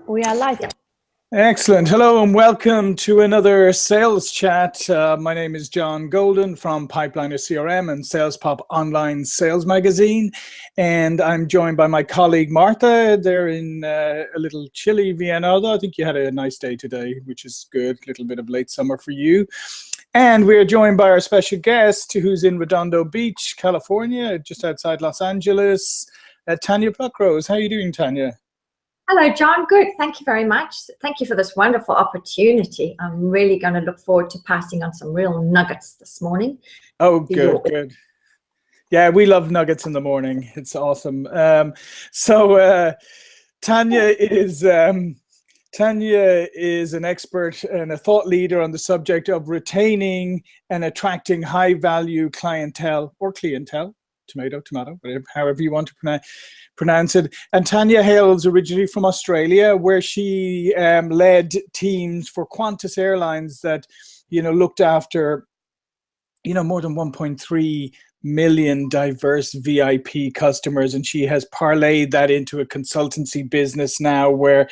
We are live. Excellent. Hello and welcome to another sales chat. My name is John Golden from Pipeliner CRM and SalesPOP online sales magazine. And I'm joined by my colleague Martha. They're in a little chilly Vienna, although I think you had a nice day today, which is good. A little bit of late summer for you. And we're joined by our special guest who's in Redondo Beach, California, just outside Los Angeles, Tanya Pluckrose. How are you doing, Tanya? Hello, John. Good. Thank you very much. Thank you for this wonderful opportunity. I'm really going to look forward to passing on some real nuggets this morning. Oh, good, good. Yeah, we love nuggets in the morning. It's awesome. Tanya is an expert and a thought leader on the subject of retaining and attracting high-value clientele or clientele. Tomato, whatever, however you want to pronounce it. And Tanya hails originally from Australia, where she led teams for Qantas Airlines that, looked after, more than 1.3 million diverse VIP customers. And she has parlayed that into a consultancy business now where,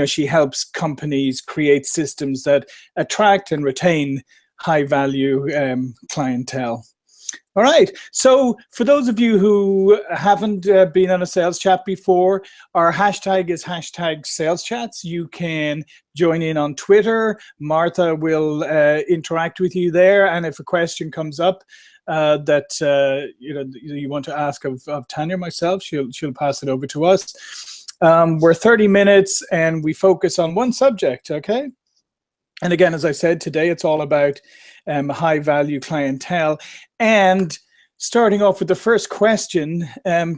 she helps companies create systems that attract and retain high value clientele. All right, so for those of you who haven't been on a sales chat before, our hashtag is #SalesChats. You can join in on Twitter. Martha will interact with you there, and if a question comes up that you want to ask of Tanya or myself, she'll pass it over to us. We're 30 minutes, and we focus on one subject, okay? And again, as I said, today it's all about high-value clientele. And starting off with the first question,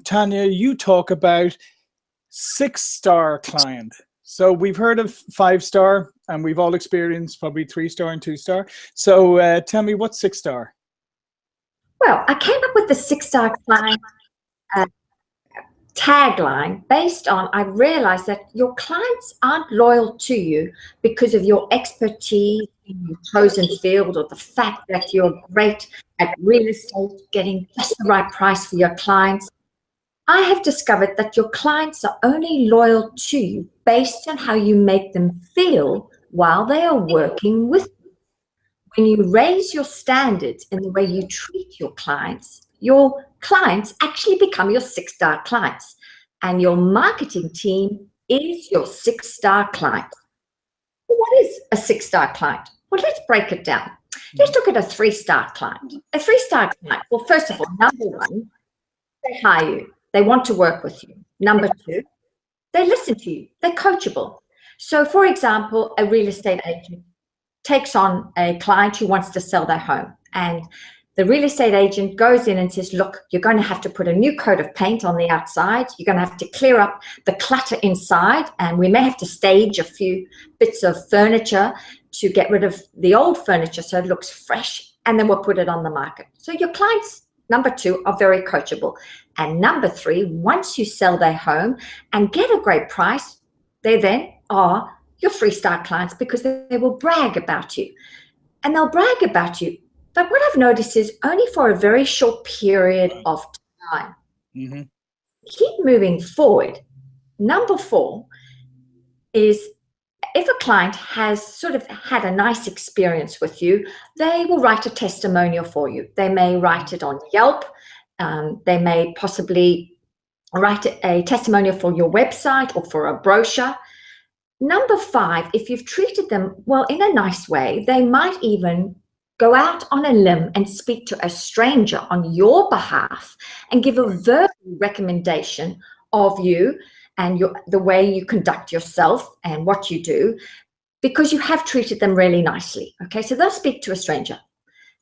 Tanya, you talk about 6-star client. So we've heard of 5-star, and we've all experienced probably 3-star and 2-star. So tell me, what's 6-star? Well, I came up with the 6-star client tagline based on, I realized that your clients aren't loyal to you because of your expertise in your chosen field or the fact that you're great at real estate, getting just the right price for your clients. I have discovered that your clients are only loyal to you based on how you make them feel while they are working with you. When you raise your standards in the way you treat your clients actually become your 6-star clients, and your marketing team is your 6-star client. What is a 6-star client? Well, let's break it down. Let's look at a 3-star client. A 3-star client, well, first of all, number one, they hire you. They want to work with you. Number two, they listen to you. They're coachable. So, for example, a real estate agent takes on a client who wants to sell their home, and the real estate agent goes in and says, look, you're going to have to put a new coat of paint on the outside. You're going to have to clear up the clutter inside, and we may have to stage a few bits of furniture to get rid of the old furniture so it looks fresh, and then we'll put it on the market. So your clients, number two, are very coachable. And number three, once you sell their home and get a great price, they then are your 3-star clients because they will brag about you. And they'll brag about you. But what I've noticed is only for a very short period of time. Mm-hmm. Keep moving forward. Number 4 is if a client has sort of had a nice experience with you, they will write a testimonial for you. They may write it on Yelp. They may possibly write a testimonial for your website or for a brochure. Number 5, if you've treated them well in a nice way, they might even go out on a limb and speak to a stranger on your behalf and give a verbal recommendation of you and the way you conduct yourself and what you do because you have treated them really nicely. Okay, so they'll speak to a stranger.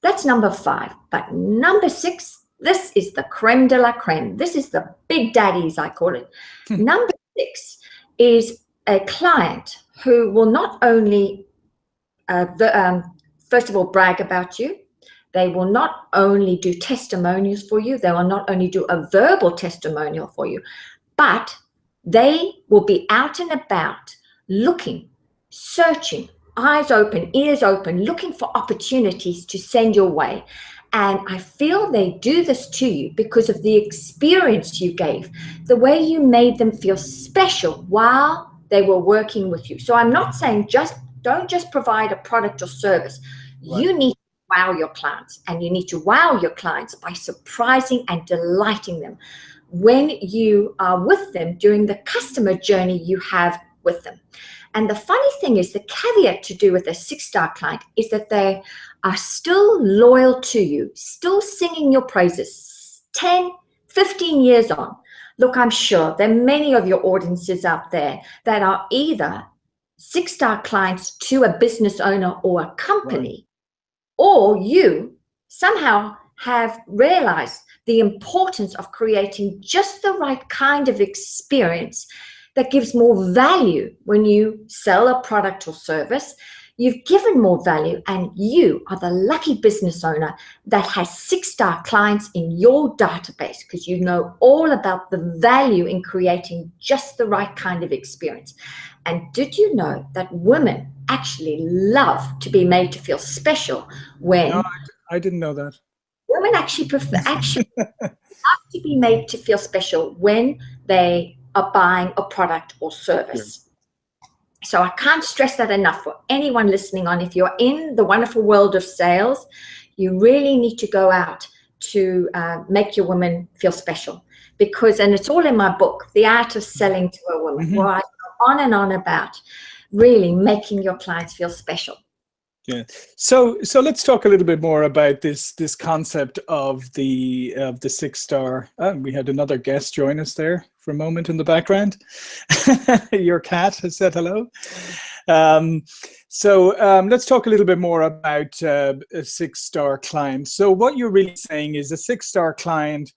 That's number 5. But number 6, this is the creme de la creme. This is the big daddies, I call it. Number 6 is a client who will not only first of all, brag about you. They will not only do testimonials for you. They will not only do a verbal testimonial for you, but they will be out and about looking, searching, eyes open, ears open, looking for opportunities to send your way. And I feel they do this to you because of the experience you gave, the way you made them feel special while they were working with you. So I'm not saying don't just provide a product or service. Right. You need to wow your clients, and you need to wow your clients by surprising and delighting them when you are with them during the customer journey you have with them. And the funny thing is, the caveat to do with a 6-star client is that they are still loyal to you, still singing your praises 10, 15 years on. Look, I'm sure there are many of your audiences out there that are either 6-star clients to a business owner or a company, or you somehow have realized the importance of creating just the right kind of experience that gives more value when you sell a product or service. You've given more value, and you are the lucky business owner that has 6-star clients in your database, because you know all about the value in creating just the right kind of experience. And did you know that women actually love to be made to feel special when... No, I didn't know that. Women actually love to be made to feel special when they are buying a product or service. So I can't stress that enough for anyone listening on. If you're in the wonderful world of sales, you really need to go out to make your women feel special, because, and it's all in my book, The Art of Selling to a Woman, where I go on and on about really making your clients feel special. Yeah. So let's talk a little bit more about this concept of the 6-star. We had another guest join us there for a moment in the background. Your cat has said hello. Let's talk a little bit more about a 6-star client. So what you're really saying is a 6-star client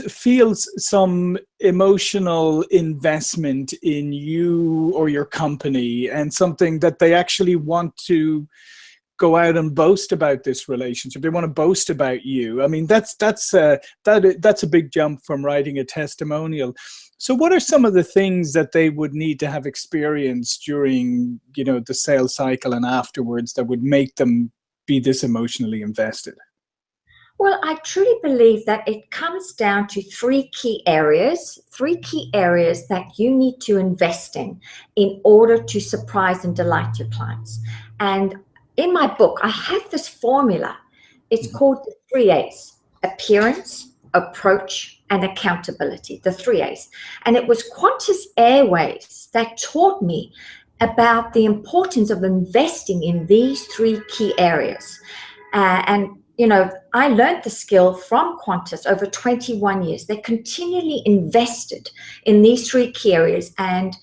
feels some emotional investment in you or your company, and something that they actually want to go out and boast about this relationship. They want to boast about you. I mean, that's a big jump from writing a testimonial. So what are some of the things that they would need to have experienced during, the sales cycle and afterwards that would make them be this emotionally invested? Well, I truly believe that it comes down to three key areas that you need to invest in order to surprise and delight your clients. And in my book, I have this formula. It's called the 3 A's: appearance, approach, and accountability, the 3 A's. And it was Qantas Airways that taught me about the importance of investing in these 3 key areas. I learned the skill from Qantas over 21 years. They continually invested in these 3 key areas. And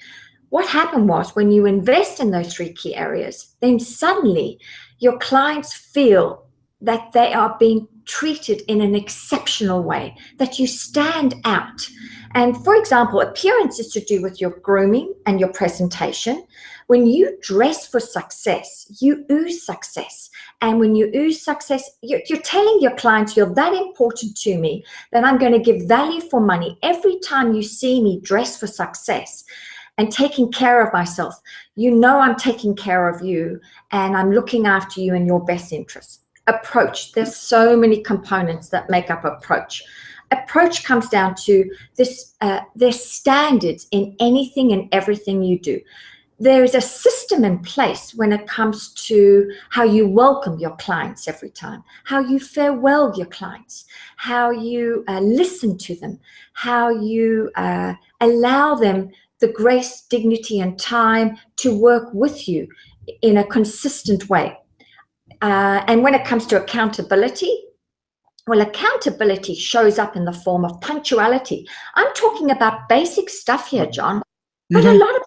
what happened was, when you invest in those 3 key areas, then suddenly your clients feel that they are being treated in an exceptional way, that you stand out. And for example, appearance is to do with your grooming and your presentation. When you dress for success, you ooze success. And when you ooze success, you're telling your clients, you're that important to me that I'm going to give value for money. Every time you see me dress for success and taking care of myself, I'm taking care of you, and I'm looking after you in your best interests. Approach. There's so many components that make up approach. Approach comes down to this. There's standards in anything and everything you do. There is a system in place when it comes to how you welcome your clients every time, how you farewell your clients, how you listen to them, how you allow them the grace, dignity, and time to work with you in a consistent way. And when it comes to accountability, well, accountability shows up in the form of punctuality. I'm talking about basic stuff here, John, but a lot of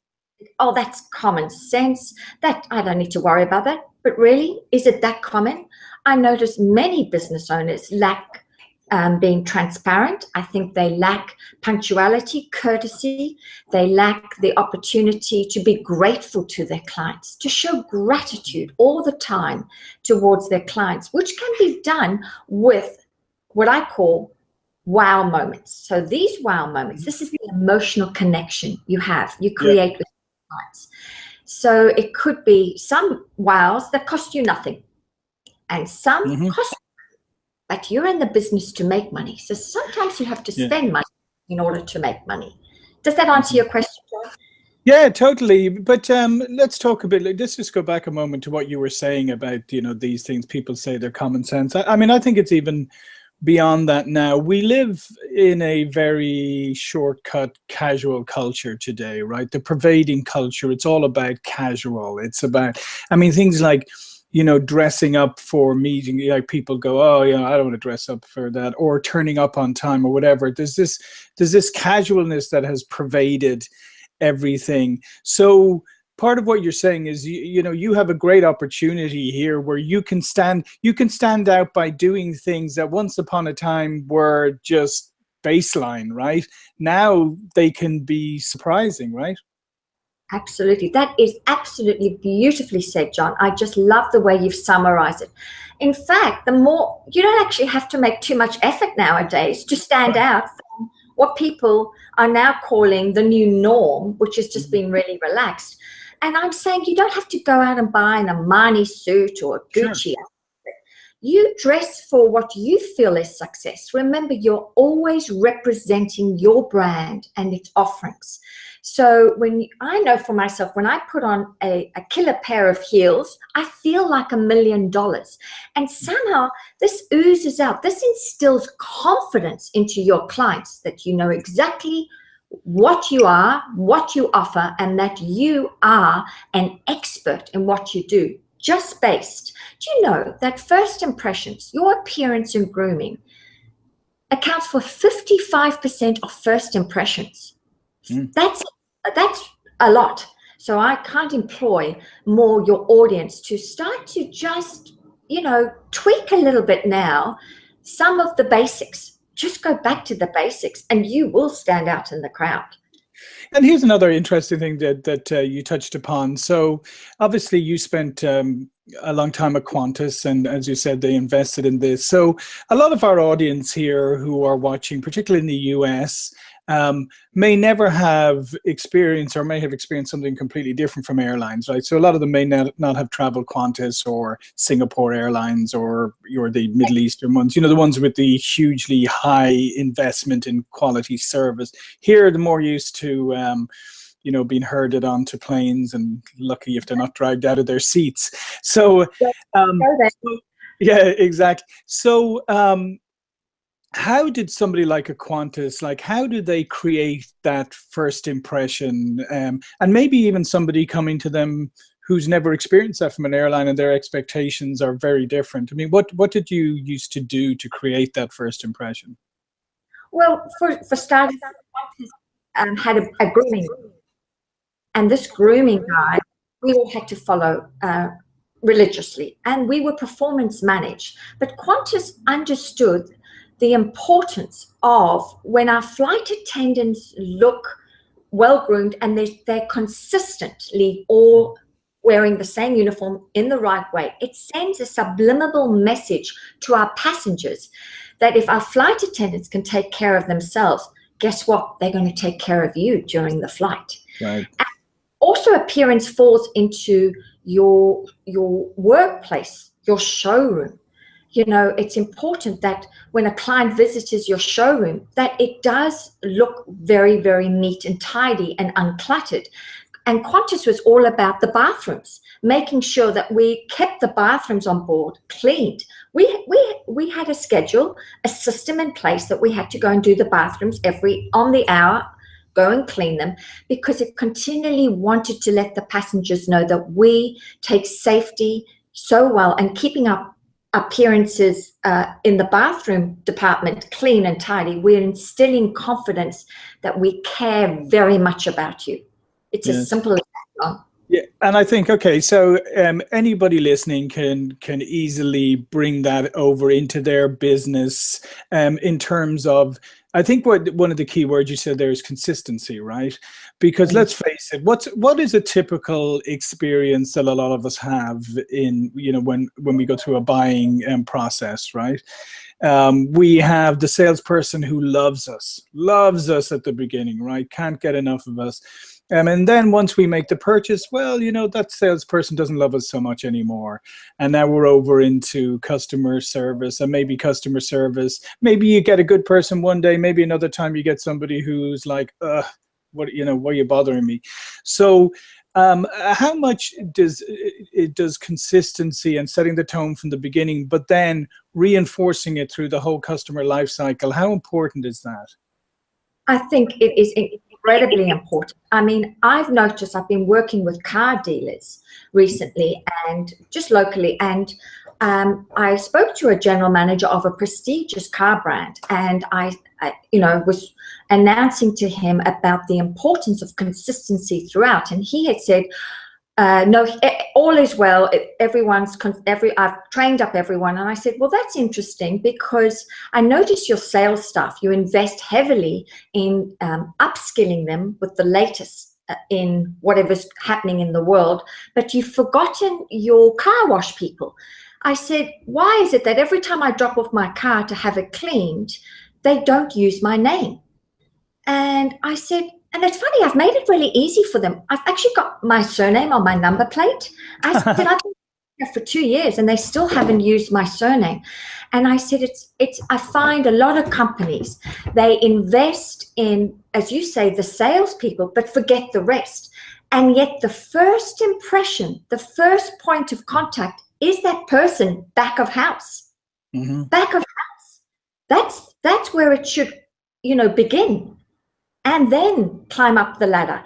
oh, that's common sense. That I don't need to worry about that. But really, is it that common? I notice many business owners lack being transparent. I think they lack punctuality, courtesy. They lack the opportunity to be grateful to their clients, to show gratitude all the time towards their clients, which can be done with what I call wow moments. So these wow moments, this is the emotional connection you create with clients. So it could be some wows that cost you nothing, and some cost you, but you're in the business to make money. So sometimes you have to spend money in order to make money. Does that answer your question, John? Yeah, totally. But let's talk a bit. Let's just go back a moment to what you were saying about, you know, these things. People say they're common sense. I mean, I think it's even beyond that now. We live in a very shortcut, casual culture today, right? The pervading culture. It's all about casual. It's about, I mean, things like, you know, dressing up for meeting. Like people go, oh, you know, I don't want to dress up for that, or turning up on time, or whatever. There's this casualness that has pervaded everything. So part of what you're saying is, you know, you have a great opportunity here where you can stand out by doing things that once upon a time were just baseline, right? Now they can be surprising, right? Absolutely. That is absolutely beautifully said, John. I just love the way you've summarized it. In fact, the more, you don't actually have to make too much effort nowadays to stand out from what people are now calling the new norm, which is just being really relaxed. And I'm saying you don't have to go out and buy an Armani suit or a Gucci outfit. You dress for what you feel is success. Remember, you're always representing your brand and its offerings. So I know for myself, when I put on a killer pair of heels, I feel like $1 million. And somehow this oozes out. This instills confidence into your clients that you know exactly what you are, what you offer, and that you are an expert in what you do. Just based. Do you know that first impressions, your appearance and grooming, accounts for 55% of first impressions? That's a lot. So I can't employ more your audience to start to just, you know, tweak a little bit now, some of the basics. Just go back to the basics and you will stand out in the crowd. And here's another interesting thing that you touched upon. So obviously you spent a long time at Qantas, and as you said, they invested in this. So a lot of our audience here who are watching, particularly in the US, may never have experienced or may have experienced something completely different from airlines, right? So a lot of them may not have traveled Qantas or Singapore Airlines or the Middle Eastern ones, you know, the ones with the hugely high investment in quality service. Here, the more used to, you know, being herded onto planes and lucky if they're not dragged out of their seats. So, yeah, exactly. So, how did somebody like a Qantas, like how do they create that first impression? And maybe even somebody coming to them who's never experienced that from an airline and their expectations are very different. I mean, what did you used to do to create that first impression? Well, for starters, Qantas had a grooming. And this grooming guide, we all had to follow religiously. And we were performance managed. But Qantas understood the importance of when our flight attendants look well-groomed and they're consistently all wearing the same uniform in the right way, it sends a subliminal message to our passengers that if our flight attendants can take care of themselves, guess what? They're going to take care of you during the flight. Right. And also, appearance falls into your workplace, your showroom. You know, it's important that when a client visits your showroom, that it does look very, very neat and tidy and uncluttered. And Qantas was all about the bathrooms, making sure that we kept the bathrooms on board cleaned. We had a schedule, a system in place that we had to go and do the bathrooms on the hour, go and clean them, because it continually wanted to let the passengers know that we take safety so well, and keeping up appearances in the bathroom department clean and tidy. We're instilling confidence that we care very much about you. It's as simple as that. Yeah, and I think, okay, so anybody listening can easily bring that over into their business in terms of, I think one of the key words you said there is consistency, right? Because let's face it, what is a typical experience that a lot of us have in, you know, when we go through a buying process, right? We have the salesperson who loves us at the beginning, right? Can't get enough of us. And then once we make the purchase, well, you know, that salesperson doesn't love us so much anymore. And now we're over into customer service, and maybe customer service. Maybe you get a good person one day, maybe another time you get somebody who's like, what, why are you bothering me? So how much does consistency and setting the tone from the beginning, but then reinforcing it through the whole customer life cycle, how important is that? I think it is incredibly important. I mean, I've noticed, I've been working with car dealers recently and just locally, and I spoke to a general manager of a prestigious car brand, and I was announcing to him about the importance of consistency throughout, and he had said, no, all is well. I've trained up everyone. And I said, well, that's interesting, because I notice your sales staff, you invest heavily in upskilling them with the latest in whatever's happening in the world, but you've forgotten your car wash people. I said, why is it that every time I drop off my car to have it cleaned, they don't use my name? And I said, and it's funny, I've made it really easy for them. I've actually got my surname on my number plate. I said, I've been here for 2 years and they still haven't used my surname. And I said, I find a lot of companies, they invest in, as you say, the salespeople, but forget the rest. And yet the first impression, the first point of contact is that person back of house. Mm-hmm. Back of house. That's where it should, begin. And then climb up the ladder.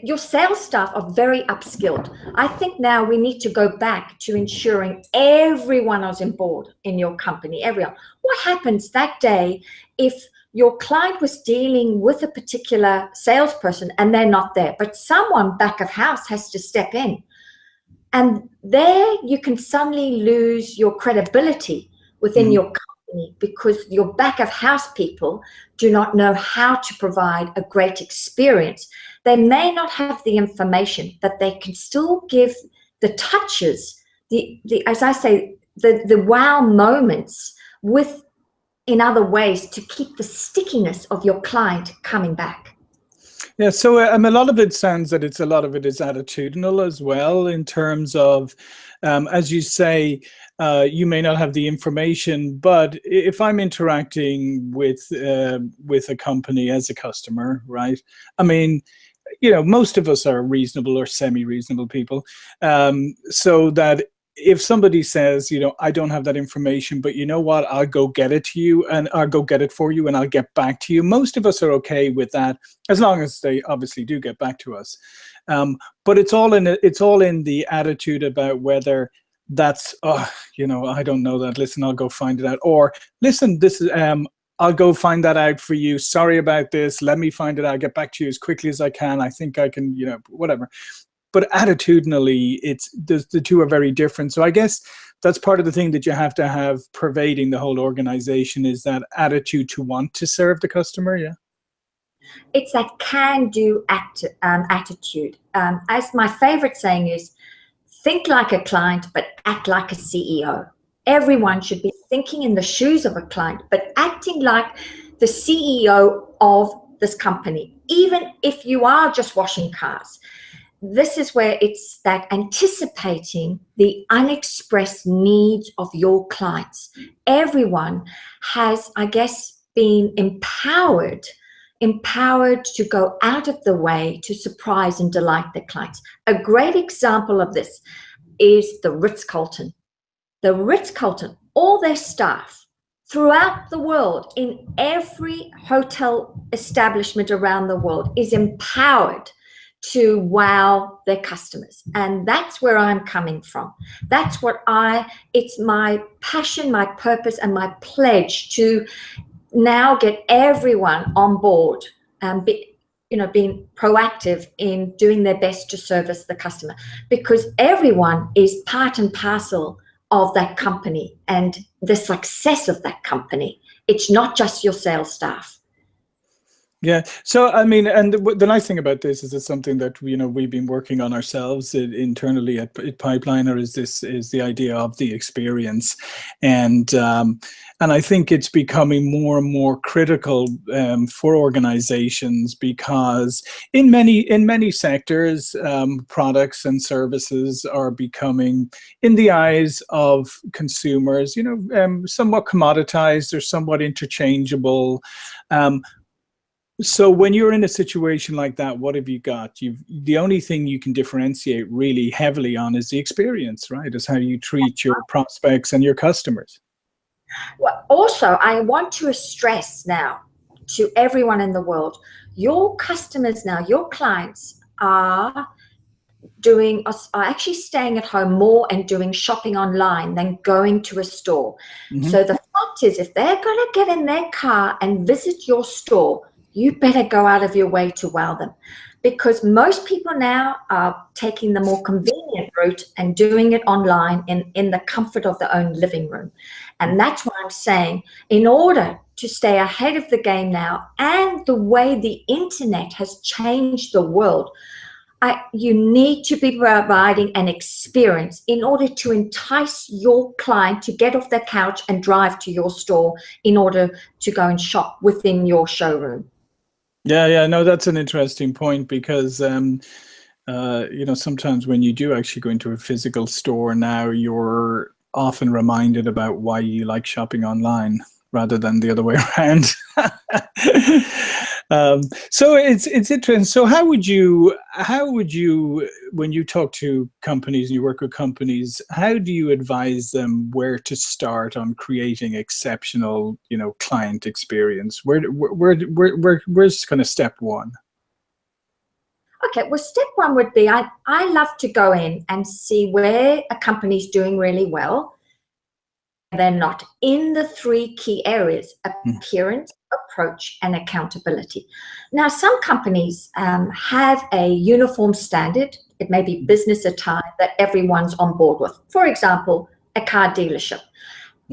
Your sales staff are very upskilled. I think now we need to go back to ensuring everyone is on board in your company, everyone. What happens that day if your client was dealing with a particular salesperson and they're not there, but someone back of house has to step in? And there you can suddenly lose your credibility within your company, because your back of house people do not know how to provide a great experience. They may not have the information, but they can still give the touches, as I say, the wow moments in other ways to keep the stickiness of your client coming back. Yeah, so a lot of it sounds that a lot of it is attitudinal as well, in terms of, as you say, you may not have the information, but if I'm interacting with a company as a customer, right? I mean, most of us are reasonable or semi-reasonable people, so that if somebody says, I don't have that information, but you know what, I'll go get it to you, and I'll go get it for you, and I'll get back to you. Most of us are okay with that, as long as they obviously do get back to us. But it's all in the attitude about whether that's, I don't know that. Listen, I'll go find it out. Or listen, this is, I'll go find that out for you. Sorry about this. Let me find it out. I'll get back to you as quickly as I can. I think I can, whatever. But attitudinally, the two are very different. So I guess that's part of the thing that you have to have pervading the whole organization, is that attitude to want to serve the customer. Yeah. It's that can-do attitude. As my favorite saying is, think like a client, but act like a CEO. Everyone should be thinking in the shoes of a client, but acting like the CEO of this company, even if you are just washing cars. This is where it's that anticipating the unexpressed needs of your clients. Everyone has, I guess, been empowered to go out of the way to surprise and delight their clients. A great example of this is the Ritz-Carlton. The Ritz-Carlton, all their staff throughout the world, in every hotel establishment around the world, is empowered to wow their customers. And that's where I'm coming from. That's it's my passion, my purpose, and my pledge to now get everyone on board and being proactive in doing their best to service the customer, because everyone is part and parcel of that company and the success of that company. It's not just your sales staff. Yeah. So, I mean, and the nice thing about this is it's something that, we've been working on ourselves internally at Pipeliner, is the idea of the experience. And I think it's becoming more and more critical for organizations, because in many sectors, products and services are becoming, in the eyes of consumers, somewhat commoditized or somewhat interchangeable. So when you're in a situation like that, what have you got? The only thing you can differentiate really heavily on is the experience, right? Is how you treat your prospects and your customers. Well, also, I want to stress now to everyone in the world, your customers now, your clients are actually staying at home more and doing shopping online than going to a store. Mm-hmm. So the fact is, if they're going to get in their car and visit your store, you better go out of your way to wow them, because most people now are taking the more convenient route and doing it online in the comfort of their own living room. And that's what I'm saying. In order to stay ahead of the game now, and the way the internet has changed the world, you need to be providing an experience in order to entice your client to get off their couch and drive to your store in order to go and shop within your showroom. Yeah, no, that's an interesting point, because sometimes when you do actually go into a physical store now, you're often reminded about why you like shopping online rather than the other way around. So it's interesting. So how would you, when you talk to companies and you work with companies, how do you advise them where to start on creating exceptional, client experience? Where's kind of step one? Okay, well, step one would be, I love to go in and see where a company's doing really well. They're not in the 3 key areas: appearance, approach, and accountability. Now, some companies have a uniform standard. It may be business attire that everyone's on board with. For example, a car dealership.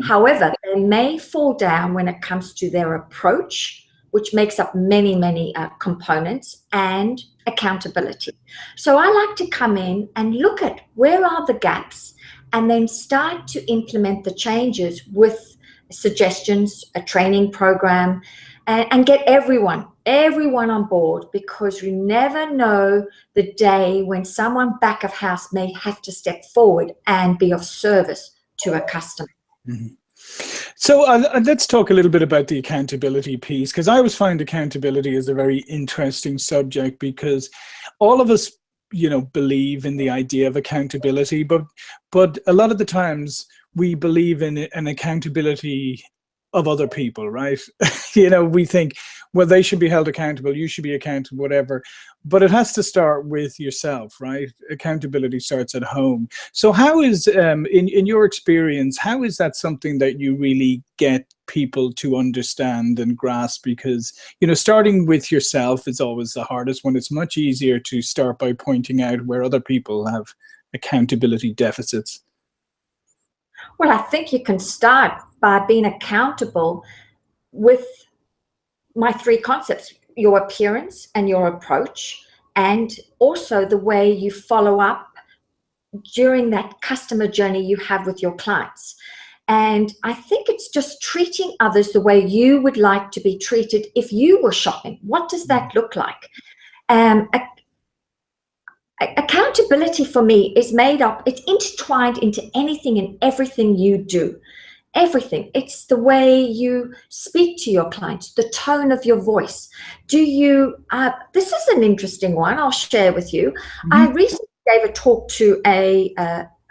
However, they may fall down when it comes to their approach, which makes up many, many components, and accountability. So I like to come in and look at where are the gaps, and then start to implement the changes with suggestions, a training program, and get everyone on board, because you never know the day when someone back of house may have to step forward and be of service to a customer. Mm-hmm. So let's talk a little bit about the accountability piece, because I always find accountability is a very interesting subject, because all of us believe in the idea of accountability, but a lot of the times we believe in an accountability of other people, right? We think, well, they should be held accountable, you should be accountable, whatever. But it has to start with yourself, right? Accountability starts at home. So how is, in your experience, how is that something that you really get people to understand and grasp? Because, starting with yourself is always the hardest one. It's much easier to start by pointing out where other people have accountability deficits. Well, I think you can start by being accountable with my 3 concepts: your appearance and your approach, and also the way you follow up during that customer journey you have with your clients. And I think it's just treating others the way you would like to be treated if you were shopping. What does that look like? Accountability for me is made up, it's intertwined into anything and everything you do. Everything. It's the way you speak to your clients, the tone of your voice. This is an interesting one I'll share with you. Mm-hmm. I recently gave a talk to a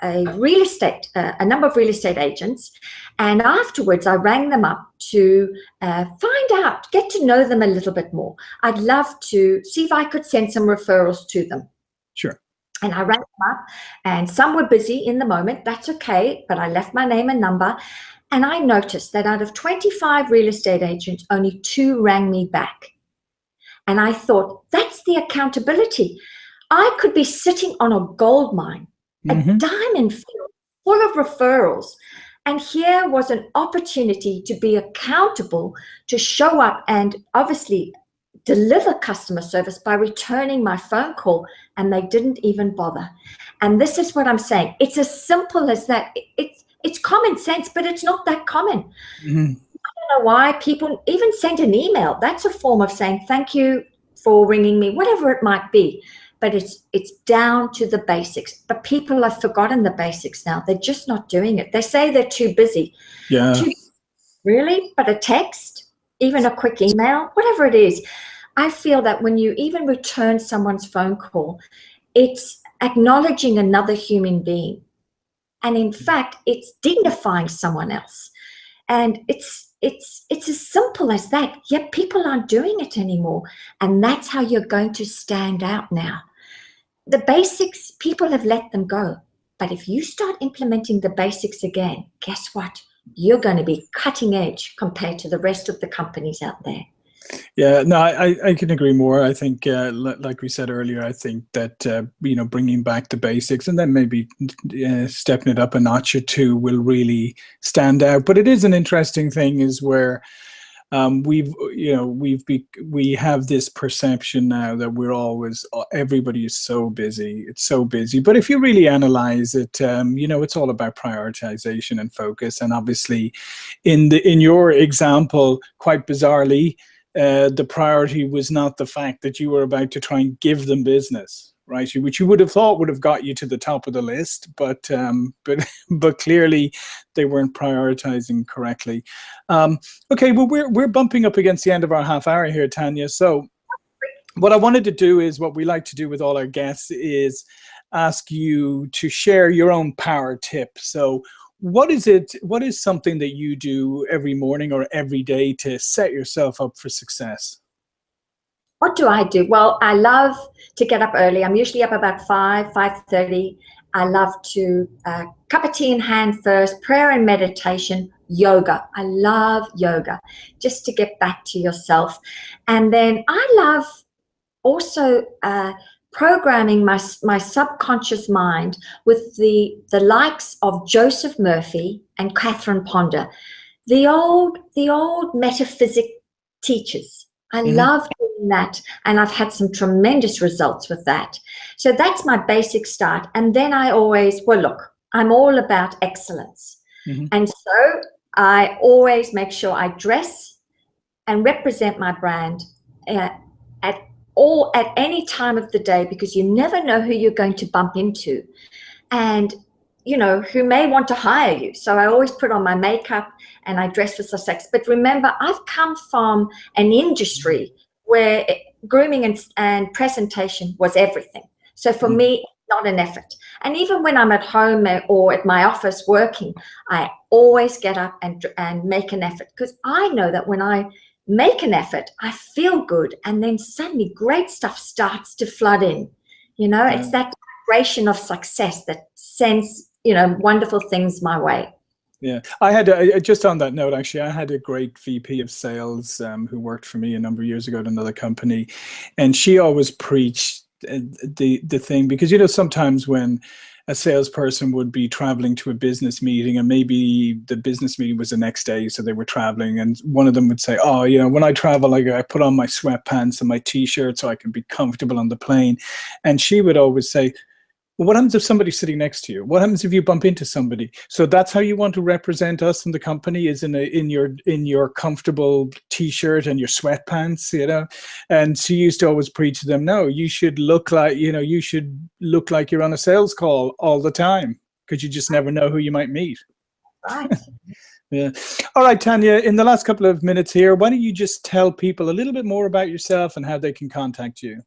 number of real estate agents, and afterwards I rang them up to get to know them a little bit more. I'd love to see if I could send some referrals to them. Sure. And I rang them up, and some were busy in the moment. That's okay, but I left my name and number. And I noticed that out of 25 real estate agents, only 2 rang me back. And I thought, that's the accountability. I could be sitting on a gold mine, mm-hmm. a diamond field full of referrals. And here was an opportunity to be accountable, to show up and obviously deliver customer service by returning my phone call, and they didn't even bother. And this is what I'm saying. It's as simple as that. It's common sense, but it's not that common. Mm-hmm. I don't know why people even send an email. That's a form of saying thank you for ringing me, whatever it might be. But it's down to the basics. But people have forgotten the basics now. They're just not doing it. They say they're too busy. Yeah. Really? But a text, even a quick email, whatever it is. I feel that when you even return someone's phone call, it's acknowledging another human being. And in fact, it's dignifying someone else. And it's as simple as that. Yet people aren't doing it anymore. And that's how you're going to stand out now. The basics, people have let them go. But if you start implementing the basics again, guess what? You're going to be cutting edge compared to the rest of the companies out there. Yeah, no, I can agree more. I think, like we said earlier, I think that, bringing back the basics and then maybe stepping it up a notch or two will really stand out. But it is an interesting thing is where we have this perception now that we're always, everybody is so busy. It's so busy. But if you really analyze it, it's all about prioritization and focus. And obviously in your example, quite bizarrely, the priority was not the fact that you were about to try and give them business, right? Which you would have thought would have got you to the top of the list, but clearly they weren't prioritizing correctly. Okay, well we're bumping up against the end of our half hour here, Tanya. So what I wanted to do is what we like to do with all our guests is ask you to share your own power tip. So what is something that you do every morning or every day to set yourself up for success? What do I do? Well, I love to get up early. I'm usually up about 5:30. I love to cup of tea in hand first, prayer and meditation, yoga. I love yoga just to get back to yourself. And then I love also programming my subconscious mind with the likes of Joseph Murphy and Catherine Ponder, the old metaphysic teachers. I love doing that, and I've had some tremendous results with that. So that's my basic start. And then I always, I'm all about excellence. And so I always make sure I dress and represent my brand at any time of the day, because you never know who you're going to bump into and who may want to hire you. So I always put on my makeup and I dress for success. But remember, I've come from an industry where grooming and presentation was everything. So for me, not an effort. And even when I'm at home or at my office working, I always get up and make an effort, because I know that when I make an effort, I feel good, and then suddenly great stuff starts to flood in. It's that vibration of success that sends wonderful things my way. Yeah, I had just on that note, actually, I had a great VP of sales who worked for me a number of years ago at another company, and she always preached the thing, because sometimes when a salesperson would be traveling to a business meeting, and maybe the business meeting was the next day, so they were traveling, and one of them would say, when I travel, I put on my sweatpants and my t-shirt so I can be comfortable on the plane. And she would always say, well, what happens if somebody's sitting next to you? What happens if you bump into somebody? So that's how you want to represent us in the company, is in your comfortable t-shirt and your sweatpants, And she used to always preach to them, no, you should look like you're on a sales call all the time, because you just never know who you might meet. Right. Yeah. All right, Tanya, in the last couple of minutes here, why don't you just tell people a little bit more about yourself and how they can contact you?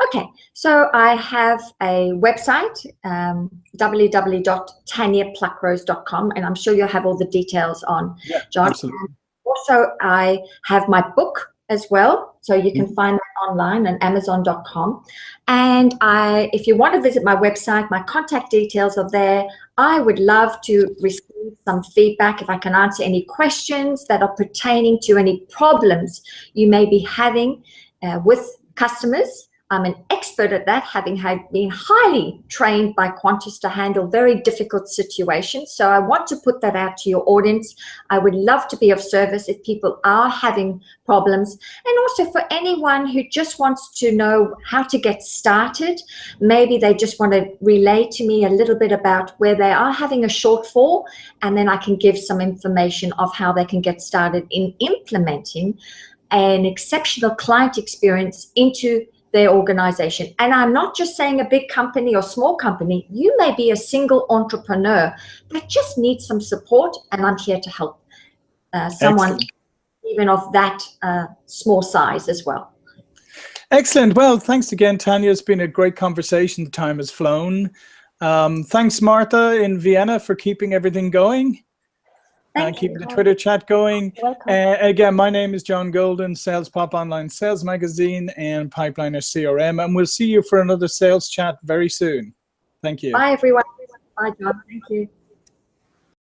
Okay, so I have a website, www.tanyapluckrose.com, and I'm sure you'll have all the details on, John. Absolutely. Also, I have my book as well, so you can find that online on Amazon.com. And if you want to visit my website, my contact details are there. I would love to receive some feedback if I can answer any questions that are pertaining to any problems you may be having with customers. I'm an expert at that, having been highly trained by Qantas to handle very difficult situations. So I want to put that out to your audience. I would love to be of service if people are having problems. And also for anyone who just wants to know how to get started, maybe they just want to relay to me a little bit about where they are having a shortfall, and then I can give some information of how they can get started in implementing an exceptional client experience into their organization. And I'm not just saying a big company or small company. You may be a single entrepreneur that just needs some support, and I'm here to help someone even of that small size as well. Excellent. Well, thanks again, Tanya. It's been a great conversation. The time has flown. Thanks, Martha in Vienna, for keeping everything going. Keeping the Twitter chat going. Again, my name is John Golden, SalesPOP Online Sales Magazine and Pipeliner CRM, and we'll see you for another sales chat very soon. Thank you. Bye, everyone. Bye, John. Thank you.